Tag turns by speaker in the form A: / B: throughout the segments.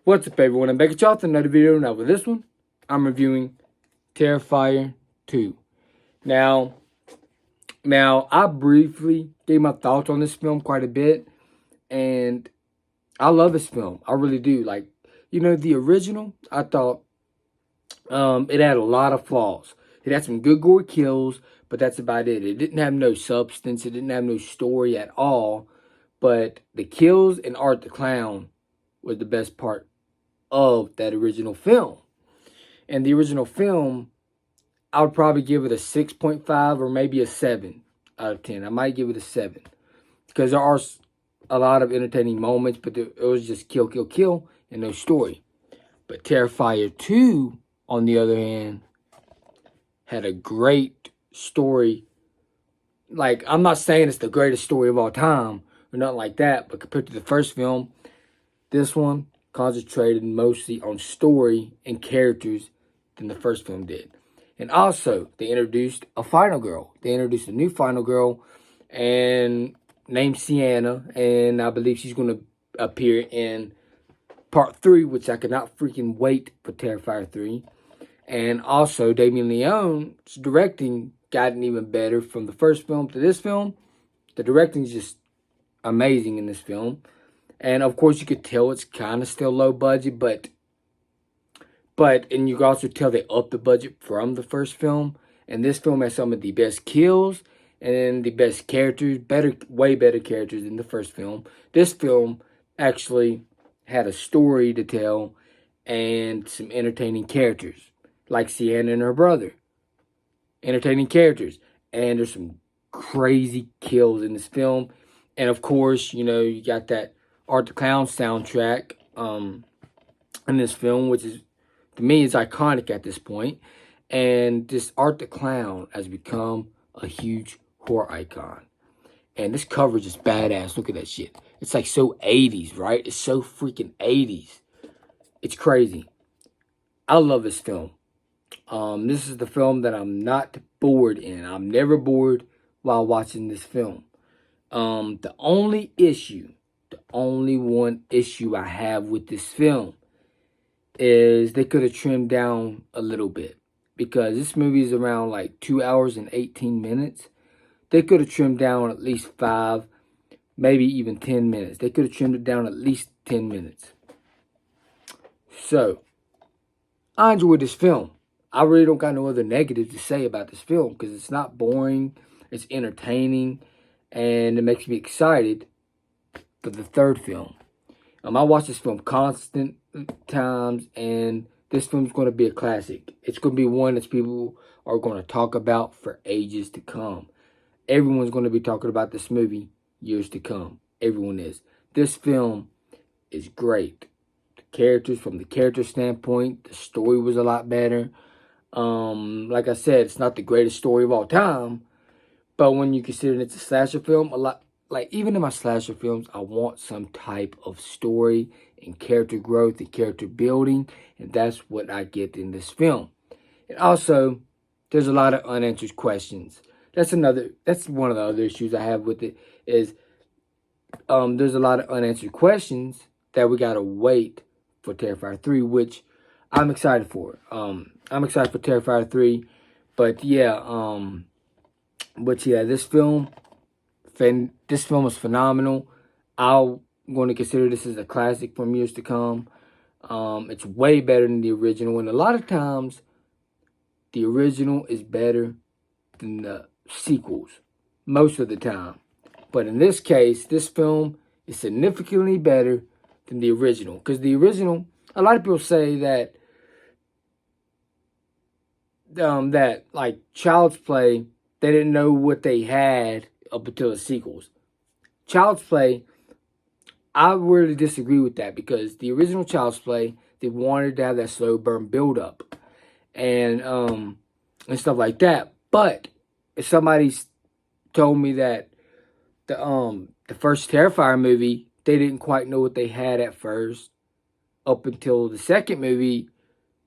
A: What's up, everyone? I'm back at y'all with another video. Now, with this one, I'm reviewing Terrifier 2. Now, I briefly gave my thoughts on this film quite a bit, and I love this film. I really do. Like, the original, I thought it had a lot of flaws. It had some good gory kills, but that's about it. It didn't have no substance. It didn't have no story at all. But the kills and Art the Clown was the best part of that original film. And the original film, I would probably give it a 6.5 or maybe a 7 out of 10. I might give it a 7. Because there are a lot of entertaining moments, but it was just kill, kill, kill, and no story. But Terrifier 2, on the other hand, had a great story. Like, I'm not saying it's the greatest story of all time, or nothing like that, but compared to the first film, this one concentrated mostly on story and characters than the first film did. And also, they introduced a final girl. They introduced a new final girl and named Sienna, and I believe she's going to appear in part 3, which I cannot freaking wait for Terrifier 3. And also, Damien Leone's directing gotten even better from the first film to this film. The directing is just amazing in this film. And of course, you could tell it's kind of still low budget, but and you can also tell they upped the budget from the first film. And this film has some of the best kills and the best characters, way better characters than the first film. This film actually had a story to tell and some entertaining characters, like Sienna and her brother. Entertaining characters. And there's some crazy kills in this film. And of course, you got that Art the Clown soundtrack in this film, which is, to me, is iconic at this point. And this Art the Clown has become a huge horror icon. And this cover is just badass. Look at that shit. It's like so 80s, right? It's so freaking 80s. It's crazy. I love this film. This is the film that I'm not bored in. I'm never bored while watching this film. The only one issue I have with this film is they could have trimmed down a little bit, because this movie is around like 2 hours and 18 minutes. They could have trimmed down at least 5, maybe even 10 minutes. They could have trimmed it down at least 10 minutes. So, I enjoyed this film. I really don't got no other negative to say about this film, because it's not boring, it's entertaining, and it makes me excited for the third film. I watch this film constant times, and this film's going to be a classic. It's going to be one that people are going to talk about for ages to come. Everyone's going to be talking about this movie years to come. Everyone is. This film is great. The characters, from the character standpoint, the story was a lot better. Like I said, it's not the greatest story of all time, but when you consider it's a slasher film, even in my slasher films, I want some type of story and character growth and character building, and that's what I get in this film. And also, there's a lot of unanswered questions. That's one of the other issues I have with it, is there's a lot of unanswered questions that we gotta wait for Terrifier 3, which I'm excited for. I'm excited for Terrifier 3, but yeah, this film is phenomenal. I'm going to consider this as a classic from years to come. It's way better than the original, and a lot of times, the original is better than the sequels, most of the time. But in this case, this film is significantly better than the original, because the original, a lot of people say that like Child's Play, they didn't know what they had up until the sequels. Child's Play, I really disagree with that, because the original Child's Play, they wanted to have that slow burn build up and stuff like that. But if somebody's told me that the first Terrifier movie, they didn't quite know what they had at first up until the second movie,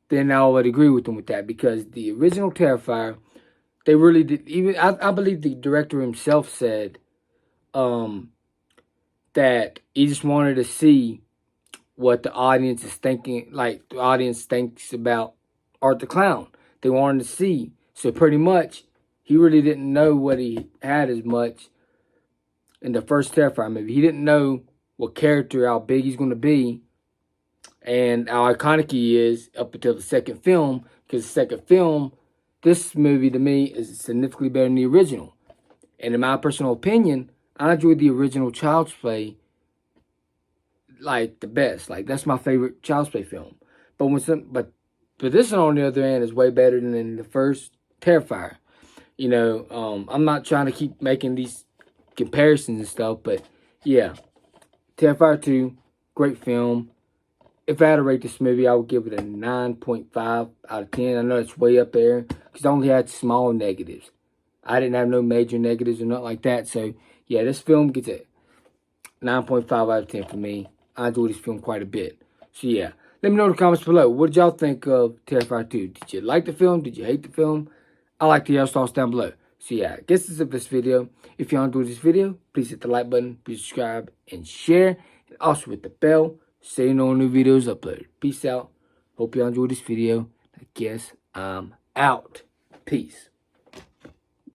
A: then I would agree with them with that, because the original Terrifier, they really did. Even I believe the director himself said that he just wanted to see what the audience is thinking, like the audience thinks about Art the Clown. They wanted to see. So pretty much, he really didn't know what he had as much in the first Terrifier movie. He didn't know what character, how big he's going to be, and how iconic he is up until the second film. Because the second film, this movie to me is significantly better than the original. And in my personal opinion, I enjoyed the original Child's Play like the best. Like that's my favorite Child's Play film. But this one on the other hand is way better than the first Terrifier. You know, I'm not trying to keep making these comparisons and stuff, but yeah, Terrifier 2, great film. If I had to rate this movie, I would give it a 9.5 out of 10. I know it's way up there because I only had small negatives. I didn't have no major negatives or nothing like that. So, yeah, this film gets a 9.5 out of 10 for me. I enjoyed this film quite a bit. So, yeah, let me know in the comments below. What did y'all think of Terrifier 2? Did you like the film? Did you hate the film? I like to hear your thoughts down below. So, yeah, I guess that's it for this video. If y'all enjoyed this video, please hit the like button, please subscribe, and share. And also hit the bell so you know when new videos uploaded. Peace out. Hope y'all enjoyed this video. I guess I'm out. Peace.